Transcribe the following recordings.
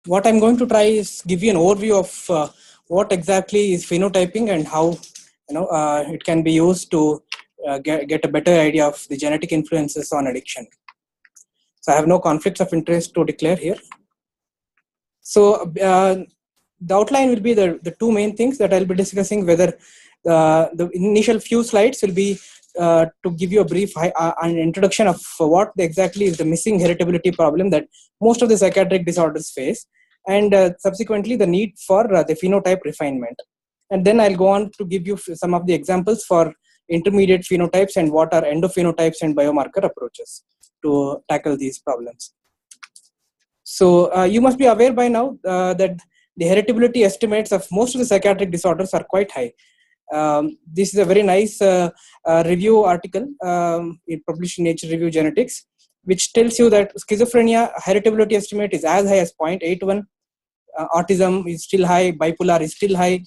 what I'm going to try is give you an overview of what exactly is phenotyping and how it can be used to get a better idea of the genetic influences on addiction. So I have no conflicts of interest to declare here. So the outline will be the two main things that I'll be discussing, whether the initial few slides will be to give you a brief an introduction of what exactly is the missing heritability problem that most of the psychiatric disorders face, and subsequently the need for the phenotype refinement. And then I'll go on to give you some of the examples for intermediate phenotypes and what are endophenotypes and biomarker approaches to tackle these problems. So you must be aware by now that the heritability estimates of most of the psychiatric disorders are quite high. This is a very nice review article published in Nature Review Genetics, which tells you that schizophrenia heritability estimate is as high as 0.81. Autism is still high, bipolar is still high.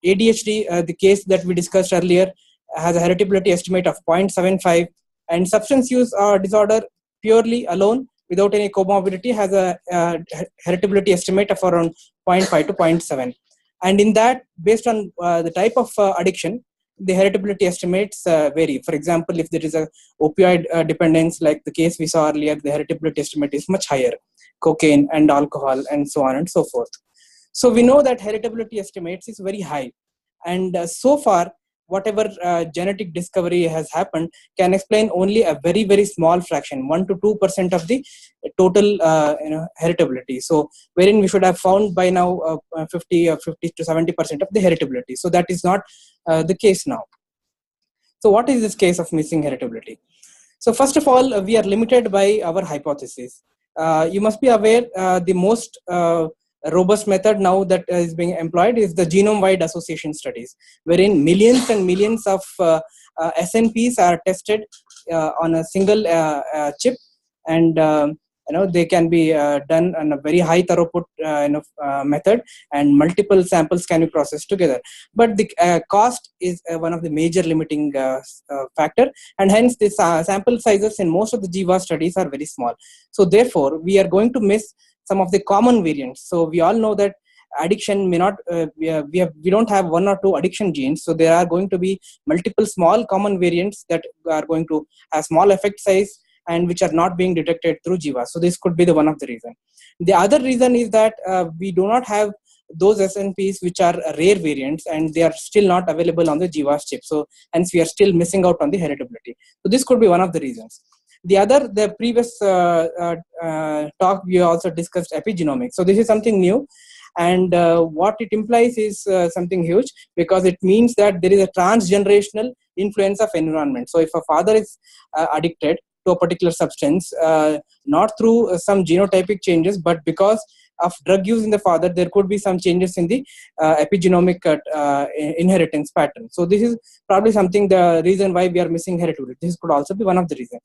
ADHD, the case that we discussed earlier, has a heritability estimate of 0.75, and substance use disorder purely alone without any comorbidity has a heritability estimate of around 0.5 to 0.7. And in that, based on the type of addiction, the heritability estimates vary. For example, if there is a opioid dependence, like the case we saw earlier, the heritability estimate is much higher, cocaine and alcohol and so on and so forth. So we know that heritability estimates is very high. And so far, whatever genetic discovery has happened can explain only a very, very small fraction, 1 to 2% of the total heritability. So wherein we should have found by now 50 to 70% of the heritability. So that is not the case now. So what is this case of missing heritability? So first of all, we are limited by our hypothesis. You must be aware the most robust method now that is being employed is the genome-wide association studies, wherein millions and millions of SNPs are tested on a single chip, and they can be done on a very high throughput method, and multiple samples can be processed together. But the cost is one of the major limiting factor, and hence the sample sizes in most of the Jiva studies are very small. So therefore, we are going to miss some of the common variants. So we all know that addiction may not, we don't have one or two addiction genes. So there are going to be multiple small common variants that are going to have small effect size and which are not being detected through Jiva. So this could be the one of the reason. The other reason is that we do not have those SNPs which are rare variants, and they are still not available on the Jiva chip. So hence we are still missing out on the heritability. So this could be one of the reasons. The previous talk, we also discussed epigenomics. So this is something new, and what it implies is something huge, because it means that there is a transgenerational influence of environment. So if a father is addicted to a particular substance, not through some genotypic changes, but because of drug use in the father, there could be some changes in the epigenomic inheritance pattern. So this is probably something, the reason why we are missing heritability. This could also be one of the reasons.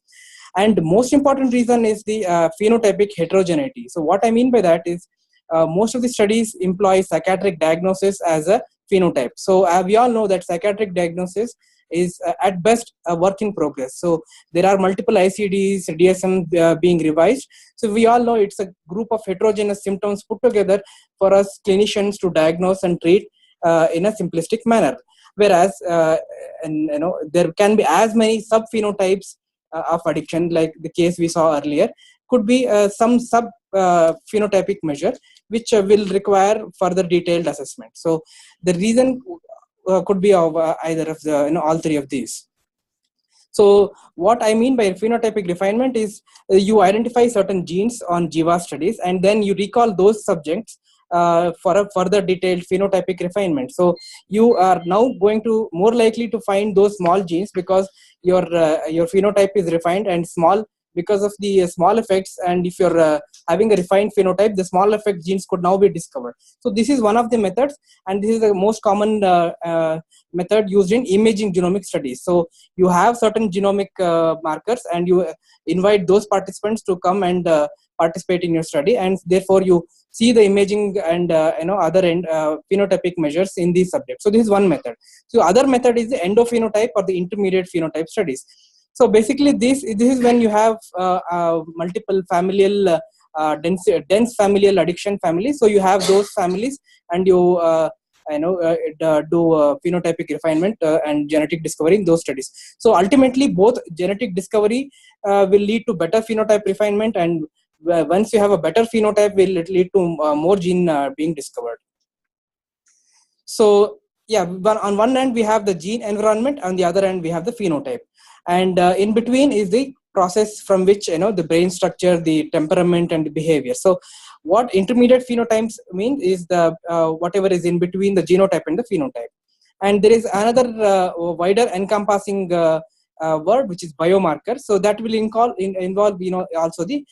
And most important reason is the phenotypic heterogeneity. So what I mean by that is most of the studies employ psychiatric diagnosis as a phenotype. So we all know that psychiatric diagnosis is at best a work in progress. So there are multiple ICDs, DSM being revised. So we all know it's a group of heterogeneous symptoms put together for us clinicians to diagnose and treat in a simplistic manner. Whereas there can be as many sub-phenotypes of addiction, like the case we saw earlier, could be some sub phenotypic measure which will require further detailed assessment. So the reason could be of either of the all three of these. So what I mean by phenotypic refinement is you identify certain genes on Jiva studies, and then you recall those subjects for a further detailed phenotypic refinement. So you are now going to more likely to find those small genes because your phenotype is refined and small because of the small effects. And if you're having a refined phenotype, the small effect genes could now be discovered. So this is one of the methods, and this is the most common method used in imaging genomic studies. So you have certain genomic markers, and you invite those participants to come and participate in your study, and therefore you see the imaging and other end phenotypic measures in these subjects. So this is one method. So other method is the endophenotype or the intermediate phenotype studies. So basically this is when you have multiple familial dense familial addiction families. So you have those families, and you do phenotypic refinement and genetic discovery in those studies. So ultimately, both genetic discovery will lead to better phenotype refinement, and once you have a better phenotype, will it lead to more gene being discovered. So yeah, on one end we have the gene environment, on the other end we have the phenotype, and in between is the process from which the brain structure, the temperament, and the behavior. So what intermediate phenotypes mean is the whatever is in between the genotype and the phenotype. And there is another wider encompassing word, which is biomarker. So that will involve also the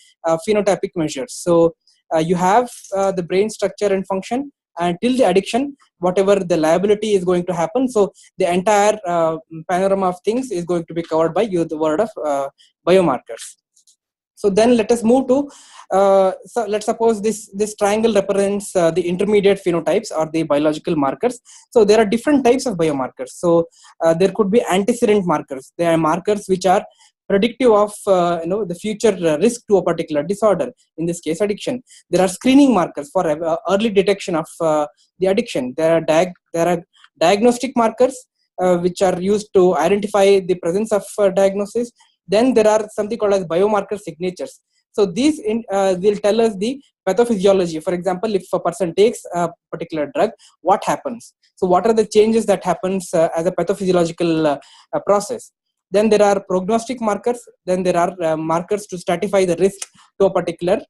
phenotypic measures. So you have the brain structure and function, and till the addiction, whatever the liability is going to happen. So the entire panorama of things is going to be covered by the word of biomarkers. So then let us move to, so let's suppose this triangle represents the intermediate phenotypes or the biological markers. So there are different types of biomarkers. So there could be antecedent markers. They are markers which are predictive of the future risk to a particular disorder, in this case addiction. There are screening markers for early detection of the addiction. There are diagnostic markers which are used to identify the presence of diagnosis. Then there are something called as biomarker signatures. So these will tell us the pathophysiology. For example, if a person takes a particular drug, what happens? So what are the changes that happens as a pathophysiological process? Then there are prognostic markers. Then there are markers to stratify the risk to a particular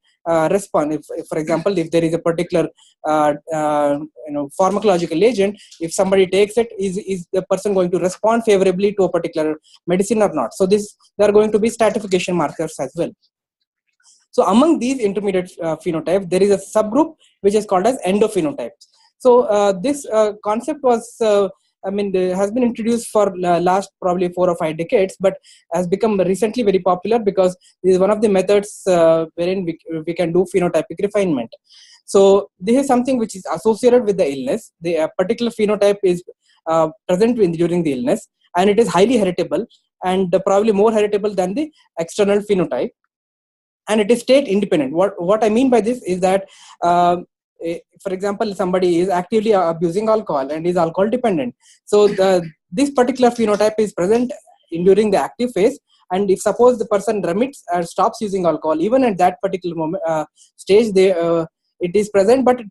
response. If, for example, if there is a particular pharmacological agent, if somebody takes it, is the person going to respond favorably to a particular medicine or not? So there are going to be stratification markers as well. So among these intermediate phenotypes, there is a subgroup which is called as endophenotypes. So this concept was has been introduced for last probably 4 or 5 decades, but has become recently very popular because this is one of the methods wherein we can do phenotypic refinement. So this is something which is associated with the illness. The particular phenotype is present during the illness, and it is highly heritable, and probably more heritable than the external phenotype. And it is state independent. What I mean by this is that for example, somebody is actively abusing alcohol and is alcohol dependent. So this particular phenotype is present during the active phase, and if suppose the person remits or stops using alcohol, even at that particular moment stage, it is present, but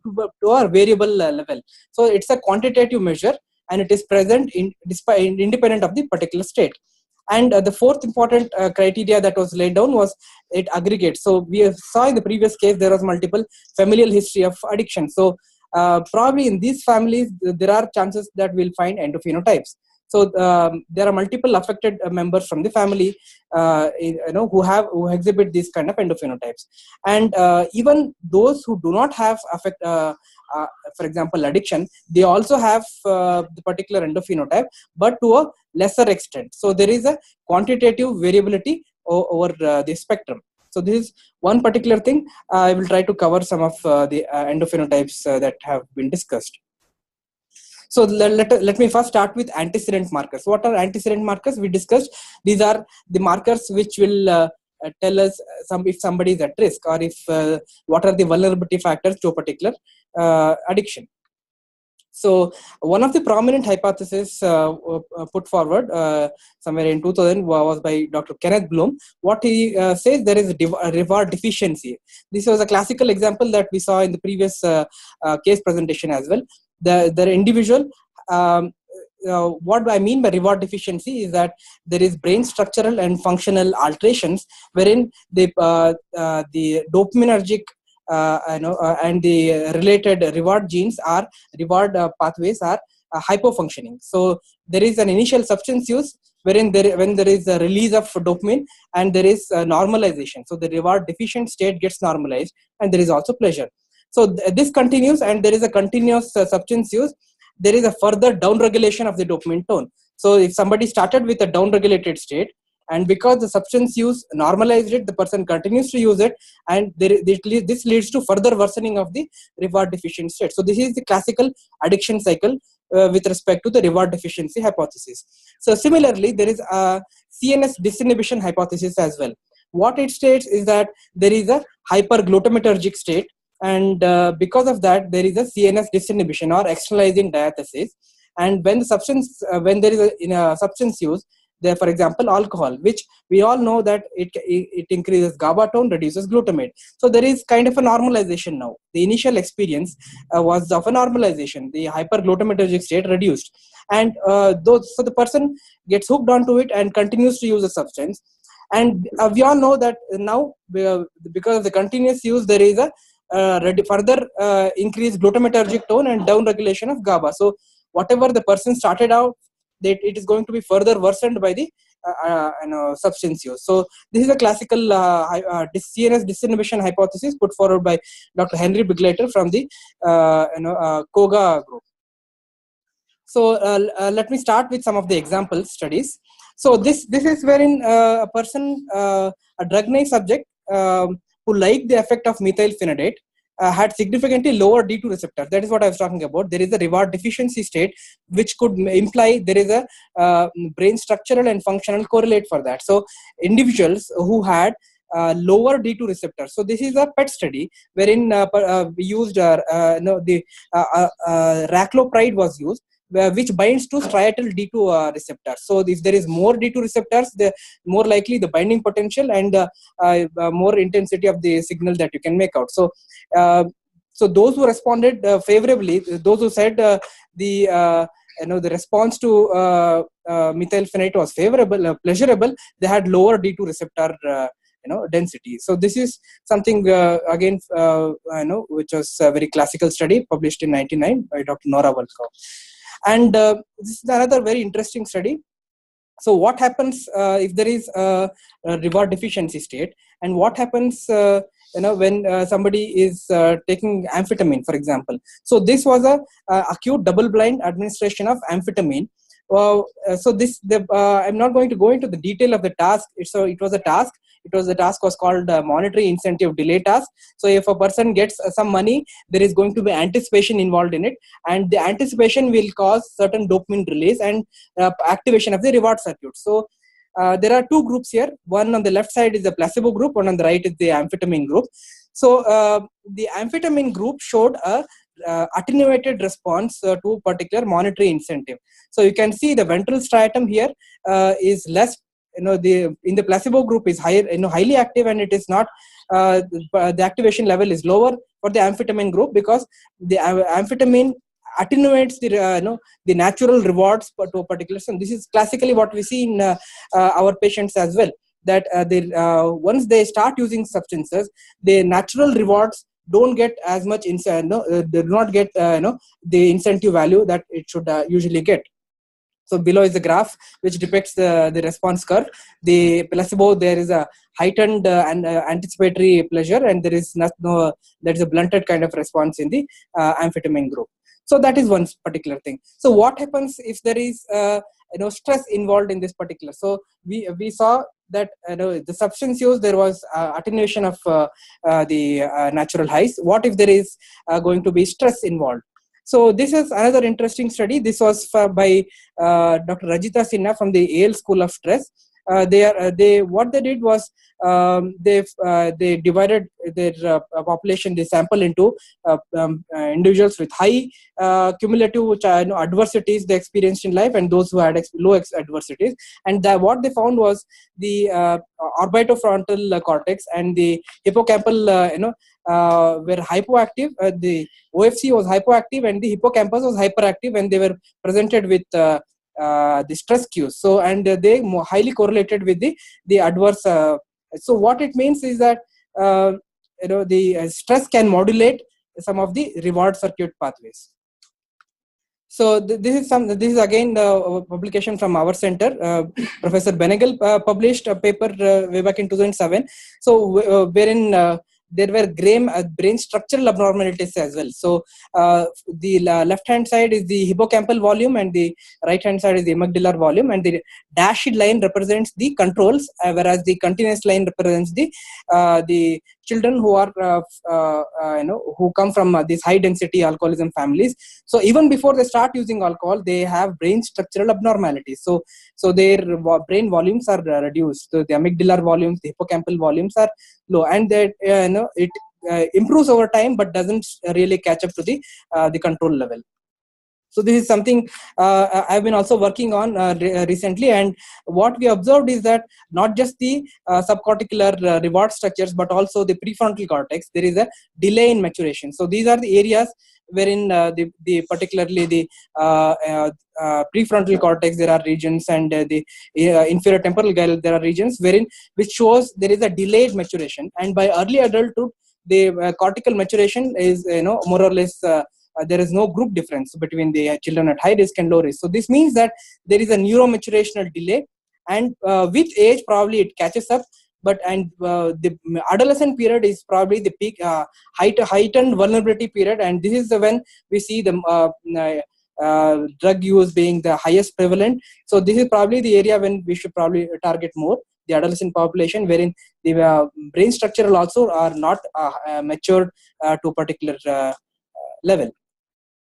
to a variable level. So it's a quantitative measure, and it is present independent of the particular state. And the fourth important criteria that was laid down was it aggregates. So we saw in the previous case there was multiple familial history of addiction. So probably in these families there are chances that we'll find endophenotypes. So there are multiple affected members from the family, who exhibit these kind of endophenotypes. And even those who do not have for example, addiction, they also have the particular endophenotype, but to a lesser extent. So there is a quantitative variability over the spectrum. So this is one particular thing. I will try to cover some of the endophenotypes that have been discussed. So let me first start with antecedent markers. What are antecedent markers? We discussed these are the markers which will tell us if somebody is at risk, or if what are the vulnerability factors to a particular addiction. So one of the prominent hypotheses put forward somewhere in 2000 was by Dr. Kenneth Bloom. What he says, there is a reward deficiency. This was a classical example that we saw in the previous case presentation as well. The individual, what I mean by reward deficiency is that there is brain structural and functional alterations wherein the dopaminergic and the related reward genes are reward pathways are hypofunctioning. So there is an initial substance use wherein when there is a release of dopamine, and there is normalization. So the reward deficient state gets normalized, and there is also pleasure. So this continues, and there is a continuous substance use. There is a further downregulation of the dopamine tone. So if somebody started with a downregulated state, and because the substance use normalized it, the person continues to use it, and this leads to further worsening of the reward deficient state. So this is the classical addiction cycle with respect to the reward deficiency hypothesis. So similarly, there is a CNS disinhibition hypothesis as well. what it states is that there is a hyperglutamatergic state, and because of that there is a CNS disinhibition or externalizing diathesis. And when the substance when there is in a substance use, there, for example, alcohol, which we all know that it increases GABA tone, reduces glutamate. So there is kind of a normalization now. The initial experience was of a normalization. The hyperglutamatergic state reduced, and so the person gets hooked onto it and continues to use the substance. And we all know that now, because of the continuous use, there is a further increased glutamatergic tone and down regulation of GABA. So whatever the person started out, that it is going to be further worsened by the substance use. So this is a classical CNS disinhibition hypothesis put forward by Dr. Henry Biglater from the Koga group. So let me start with some of the example studies. So this is wherein a person, a drug-naive subject who liked the effect of methylphenidate, had significantly lower D2 receptor. That is what I was talking about. There is a reward deficiency state, which could imply there is a brain structural and functional correlate for that. So individuals who had lower D2 receptors. So this is a PET study wherein we used the raclopride was used, which binds to striatal D2 receptor. So if there is more D2 receptors, the more likely the binding potential and more intensity of the signal that you can make out. So so those who responded favorably, those who said the response to methylphenidate was favorable, pleasurable, they had lower D2 receptor density. So this is something again which was a very classical study published in 1999 by Dr. Nora Volkow. And this is another very interesting study. So what happens if there is a reward deficiency state, and what happens when somebody is taking amphetamine, for example. So this was a acute double-blind administration of amphetamine. So I'm not going to go into the detail of the task. It was a task. The task was called monetary incentive delay task. So if a person gets some money, there is going to be anticipation involved in it, and the anticipation will cause certain dopamine release and activation of the reward circuit. So there are two groups here. One on the left side is the placebo group, one on the right is the amphetamine group. So the amphetamine group showed a attenuated response to a particular monetary incentive. So you can see the ventral striatum here is less. In the placebo group is higher, highly active, and it is not. The activation level is lower for the amphetamine group because the amphetamine attenuates the natural rewards to a particular system. This is classically what we see in our patients as well. That once they start using substances, the natural rewards don't get as much they do not get the incentive value that it should usually get. So below is the graph which depicts the response curve. The placebo, there is a heightened and anticipatory pleasure, and there is a blunted kind of response in the amphetamine group. So that is one particular thing. So what happens if there is stress involved in this particular? So we saw that the substance use, there was attenuation of the natural highs. What if there is going to be stress involved? So this is another interesting study. This was by Dr. Rajita Sinha from the Yale School of Stress. What they did was they divided their population, they sample into individuals with high cumulative adversities they experienced in life and those who had low adversities. And what they found was the orbitofrontal cortex and the hippocampal were hypoactive. The OFC was hypoactive and the hippocampus was hyperactive when they were presented with the stress cues. So and they highly correlated with the adverse. So what it means is that the stress can modulate some of the reward circuit pathways. So this is again the publication from our center. Professor Benegal published a paper way back in 2007. So wherein there were brain structural abnormalities as well. So the left hand side is the hippocampal volume and the right hand side is the amygdala volume, and the dashed line represents the controls, whereas the continuous line represents the children who are who come from these high density alcoholism families. So even before they start using alcohol, they have brain structural abnormalities. So their brain volumes are reduced. So the amygdala volumes, the hippocampal volumes are low, and that it improves over time, but doesn't really catch up to the control level. So this is something I've been also working on recently, and what we observed is that not just the subcortical reward structures, but also the prefrontal cortex, there is a delay in maturation. So these are the areas wherein the particularly the prefrontal cortex, there are regions, and the inferior temporal gyrus, there are regions wherein which shows there is a delayed maturation, and by early adulthood the cortical maturation is more or less there is no group difference between the children at high risk and low risk. So this means that there is a neuromaturational delay, and with age probably it catches up. But the adolescent period is probably the peak heightened vulnerability period, and this is when we see the drug use being the highest prevalent. So this is probably the area when we should probably target more the adolescent population, wherein the brain structural also are not matured to a particular level.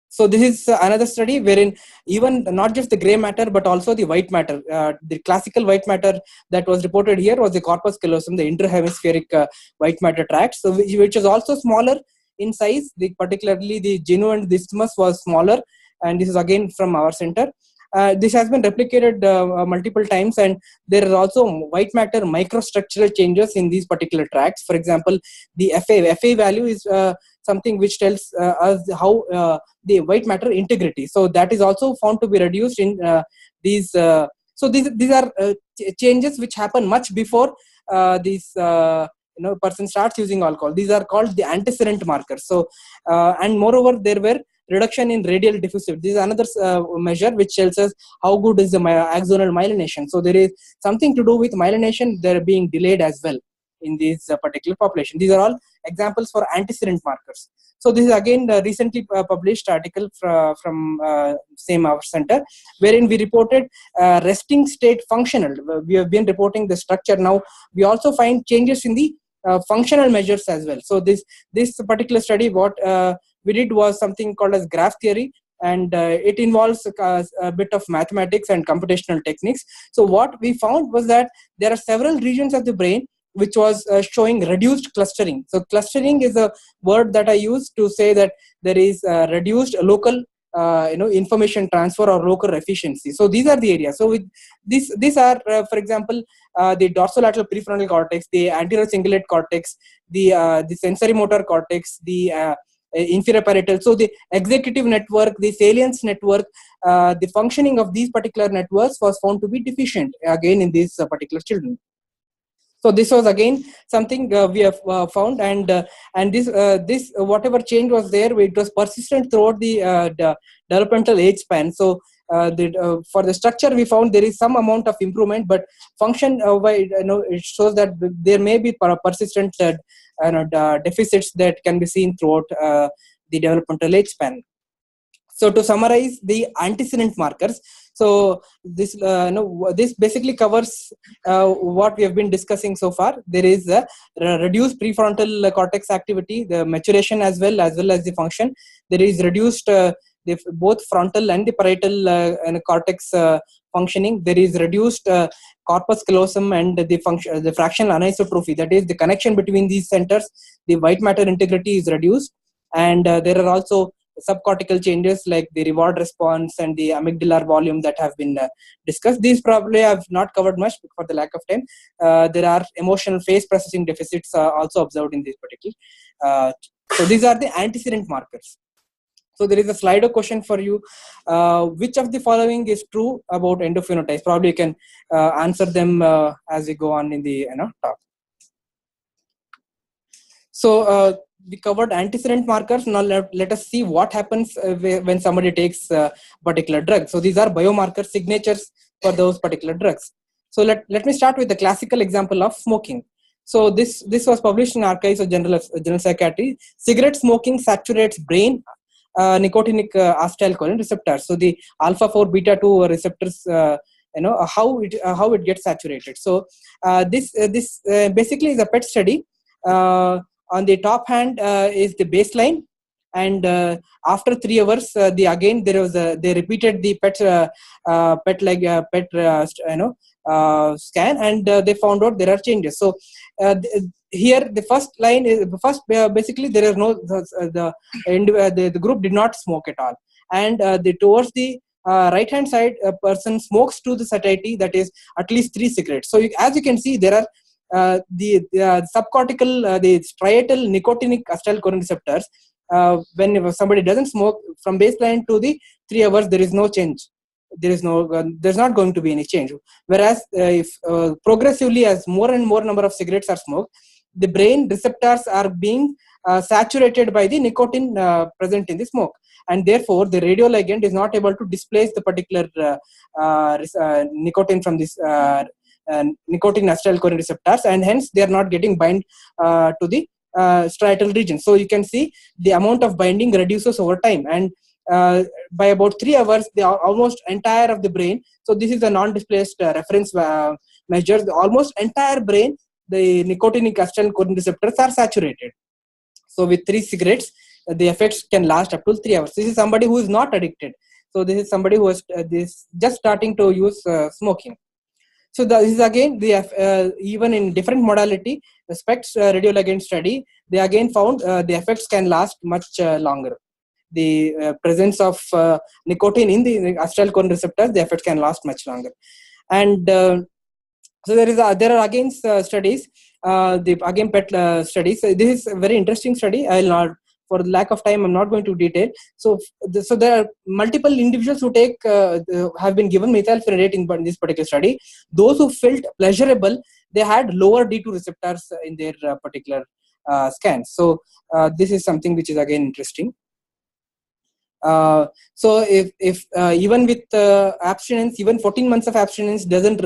So this is another study wherein even not just the gray matter, but also the white matter. The classical white matter that was reported here was the corpus callosum, the interhemispheric white matter tract, so which is also smaller in size. Particularly the genu and the isthmus was smaller, and this is again from our center. This has been replicated multiple times, and there are also white matter microstructural changes in these particular tracts. For example, the FA value is something which tells us how the white matter integrity. So that is also found to be reduced in these. So these are changes which happen much before these person starts using alcohol. These are called the antecedent markers. So and moreover, there were reduction in radial diffusive. This is another measure which tells us how good is the axonal myelination. So there is something to do with myelination. They're being delayed as well in this particular population. These are all examples for antecedent markers. So this is again the recently published article from same our center, wherein we reported resting state functional. We have been reporting the structure. Now we also find changes in the functional measures as well. So this particular study, what we did was something called as graph theory, and it involves a bit of mathematics and computational techniques. So what we found was that there are several regions of the brain which was showing reduced clustering. So clustering is a word that I use to say that there is reduced local information transfer or local efficiency. So these are the areas. So with these are for example the dorsolateral prefrontal cortex, the anterior cingulate cortex, the sensory motor cortex, the inferior parietal. So the executive network, the salience network, the functioning of these particular networks was found to be deficient again in these particular children. So this was again something we have found, and this whatever change was there, it was persistent throughout the developmental age span. So for the structure we found there is some amount of improvement, but function it shows that there may be persistent deficits that can be seen throughout the developmental age span. So to summarize the antecedent markers, so this this basically covers what we have been discussing so far. There is a reduced prefrontal cortex activity, the maturation as well as the function. There is reduced both frontal and the parietal cortex functioning. There is reduced corpus callosum and the fractional anisotrophy. That is the connection between these centers. The white matter integrity is reduced, and there are also subcortical changes like the reward response and the amygdalar volume that have been discussed. These probably I have not covered much for the lack of time. There are emotional phase processing deficits also observed in this particular. So these are the antecedent markers. So there is a Slido question for you. Which of the following is true about endophenotypes? Probably you can answer them as we go on in the talk. So we covered antecedent markers. Now let us see what happens when somebody takes a particular drug. So these are biomarker signatures for those particular drugs. So let me start with the classical example of smoking. So this was published in Archives of General Psychiatry. Cigarette smoking saturates brain nicotinic acetylcholine receptors. So the alpha 4 beta 2 receptors, how it gets saturated. So this basically is a PET study. On the top hand is the baseline, and after 3 hours, they repeated the scan, and they found out there are changes. So here the first line is basically there is no the group did not smoke at all, and towards the right hand side, a person smokes to the satiety, that is at least 3 cigarettes. So as you can see, there are the subcortical, the striatal nicotinic acetylcholine receptors. When somebody doesn't smoke, from baseline to the 3 hours, there is no change. There's not going to be any change. Whereas if progressively, as more and more number of cigarettes are smoked, the brain receptors are being saturated by the nicotine present in the smoke, and therefore the radioligand is not able to displace the particular nicotine from this nicotine acetylcholine receptors, and hence they are not getting bind to the striatal region. So you can see the amount of binding reduces over time, and by about 3 hours, the almost entire of the brain. So this is a non-displaced reference measure. The almost entire brain, the nicotinic acetylcholine receptors are saturated. So with 3 cigarettes, the effects can last up to 3 hours. This is somebody who is not addicted. So this is somebody who is just starting to use smoking. So this is again even in different modality, the SPECT radioligand study, they again found the effects can last much longer. The presence of nicotine in the acetylcholine receptors, the effects can last much longer. And so there are again studies, the PET studies. So this is a very interesting study. I'll not, for lack of time, I'm not going to detail. So there are multiple individuals who have been given methylphenidate in this particular study. Those who felt pleasurable, they had lower D2 receptors in their particular scans. So this is something which is again interesting. So if even with abstinence, even 14 months of abstinence doesn't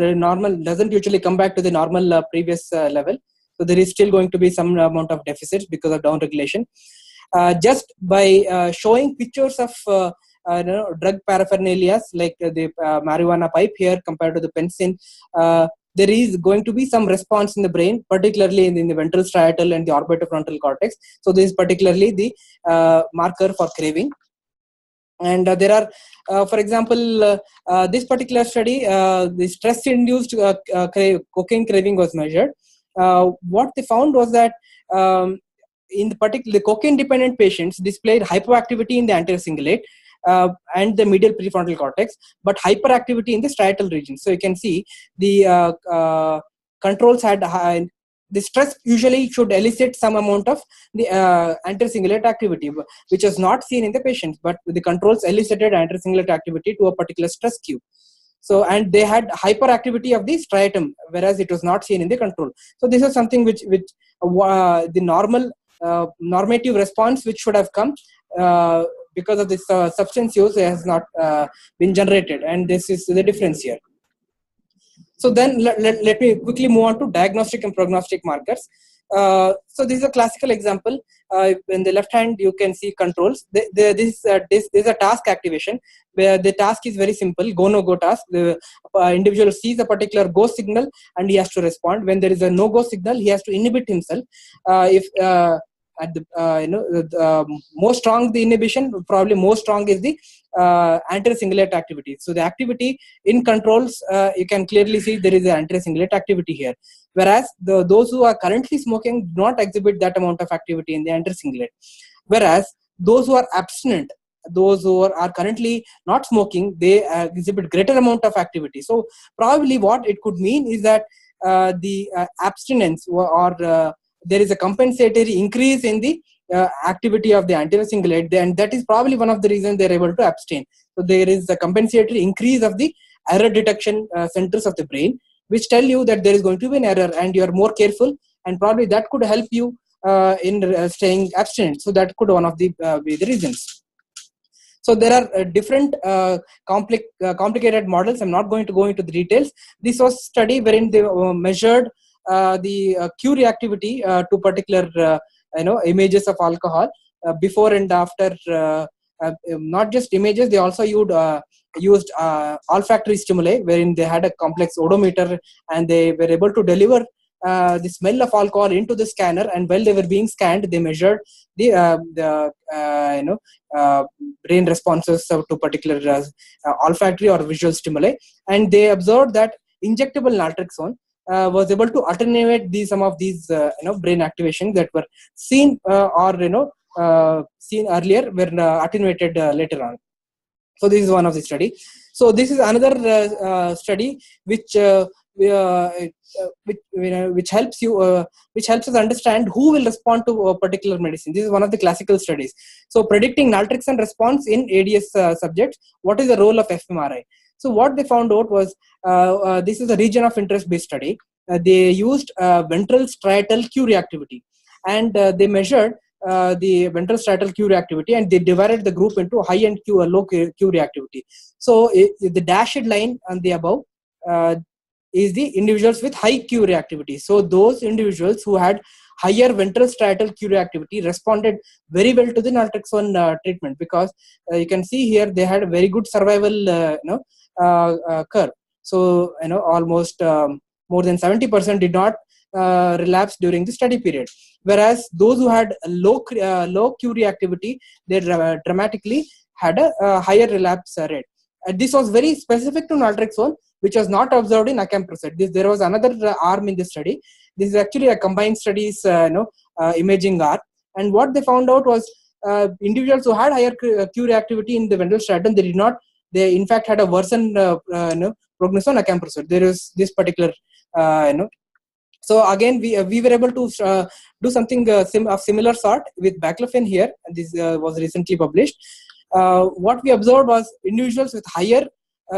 usually come back to the normal previous level. So there is still going to be some amount of deficits because of downregulation. Just by showing pictures of drug paraphernalia like the marijuana pipe here compared to the penicillin, there is going to be some response in the brain, particularly in the ventral striatal and the orbitofrontal cortex. So this is particularly the marker for craving. And there are, for example, this particular study, the stress-induced cocaine craving was measured. What they found was that in the cocaine-dependent patients displayed hypoactivity in the anterior cingulate and the medial prefrontal cortex, but hyperactivity in the striatal region. So you can see the controls had high. The stress usually should elicit some amount of the anterior cingulate activity, which is not seen in the patients, but the controls elicited anterior cingulate activity to a particular stress cue. So, and they had hyperactivity of the striatum, whereas it was not seen in the control. So this is something which the normal normative response which should have come because of this substance use has not been generated, and this is the difference here. So then let me quickly move on to diagnostic and prognostic markers. So this is a classical example. In the left hand, you can see controls. This is a task activation where the task is very simple, go-no-go task. The individual sees a particular go signal and he has to respond. When there is a no-go signal, he has to inhibit himself. If at the most strong the inhibition, probably most strong is the anterior cingulate activity. So the activity in controls, you can clearly see there is an anterior cingulate activity here, whereas those who are currently smoking do not exhibit that amount of activity in the anterior cingulate, whereas those who are abstinent, those who are currently not smoking, they exhibit greater amount of activity. So probably what it could mean is that the abstinence or there is a compensatory increase in the activity of the anterior cingulate, and that is probably one of the reasons they are able to abstain. So there is a compensatory increase of the error detection centers of the brain, which tell you that there is going to be an error and you are more careful, and probably that could help you in staying abstinent. So that could one of the be the reasons. So there are different complicated models. I'm not going to go into the details. This was a study wherein they measured the Q reactivity to particular images of alcohol before and after. Not just images, they also used olfactory stimuli, wherein they had a complex odometer and they were able to deliver the smell of alcohol into the scanner, and while they were being scanned, they measured the brain responses to particular olfactory or visual stimuli, and they observed that injectable naltrexone was able to attenuate some of these brain activation that were seen or seen earlier were attenuated later on. So this is one of the study. So this is another study which which helps you which helps us understand who will respond to a particular medicine. This is one of the classical studies. So predicting naltrexone response in ADS subjects. What is the role of fMRI? So what they found out was this is a region of interest based study. They used ventral striatal Q reactivity, and they measured the ventral striatal Q reactivity, and they divided the group into high and low Q reactivity. So the dashed line on the above is the individuals with high Q reactivity. So those individuals who had higher ventral striatal Q reactivity responded very well to the naltrexone treatment, because you can see here they had a very good survival curve. So almost more than 70% did not relapse during the study period, whereas those who had low Q reactivity, they dramatically had a higher relapse rate. This was very specific to naltrexone, which was not observed in acamprosate. There was another arm in this study. This is actually a combined studies imaging arm, and what they found out was individuals who had higher Q reactivity in the ventral striatum, they in fact had a worsened prognosis on acamprosate. There is this particular So again, we were able to do something of similar sort with baclofen here. This was recently published. What we observed was individuals with higher,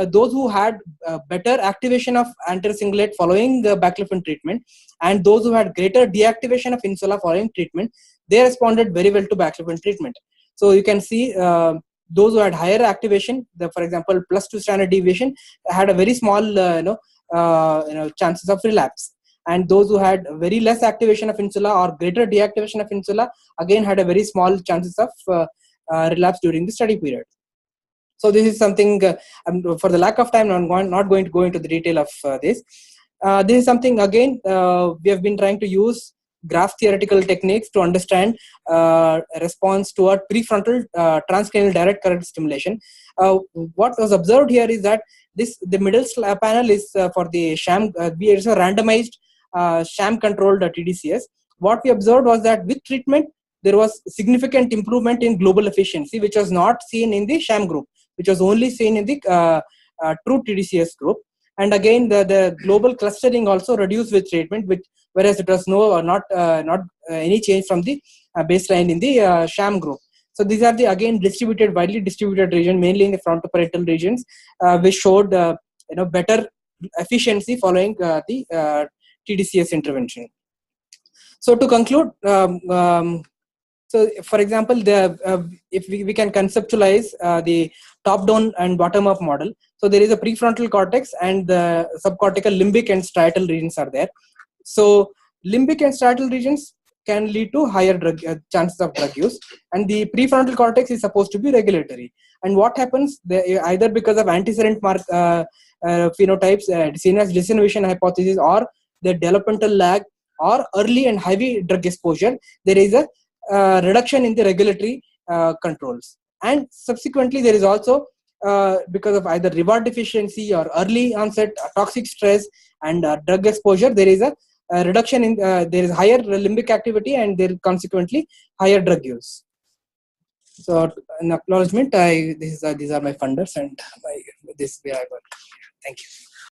those who had better activation of anterior cingulate following the baclofen treatment, and those who had greater deactivation of insula following treatment, they responded very well to baclofen treatment. So you can see those who had higher activation, for example, +2 standard deviation, had a very small chances of relapse. And those who had very less activation of insula or greater deactivation of insula, again had a very small chances of relapse during the study period. So this is something, for the lack of time, I'm not going to go into the detail of this. This is something, again, we have been trying to use graph theoretical techniques to understand response toward prefrontal transcranial direct current stimulation. What was observed here is that the middle panel is for the sham, it's a randomized sham controlled TDCS. What we observed was that with treatment, there was significant improvement in global efficiency, which was not seen in the sham group, which was only seen in the true TDCS group. And again, the global clustering also reduced with treatment, whereas it was not any change from the baseline in the sham group. So these are the, again, widely distributed region, mainly in the frontoparietal regions, which showed better efficiency following the TDCS intervention. So to conclude, so for example, if we can conceptualize the top-down and bottom-up model. So there is a prefrontal cortex, and the subcortical, limbic, and striatal regions are there. So limbic and striatal regions can lead to higher chances of drug use, and the prefrontal cortex is supposed to be regulatory. And what happens, either because of antecedent phenotypes, seen as disinhibition hypothesis, or the developmental lag, or early and heavy drug exposure, there is a reduction in the regulatory controls. And subsequently, there is also because of either reward deficiency or early onset toxic stress and drug exposure, there is a reduction in there is higher limbic activity, and there consequently higher drug use. So in acknowledgement, these are my funders, and this way I work. Thank you.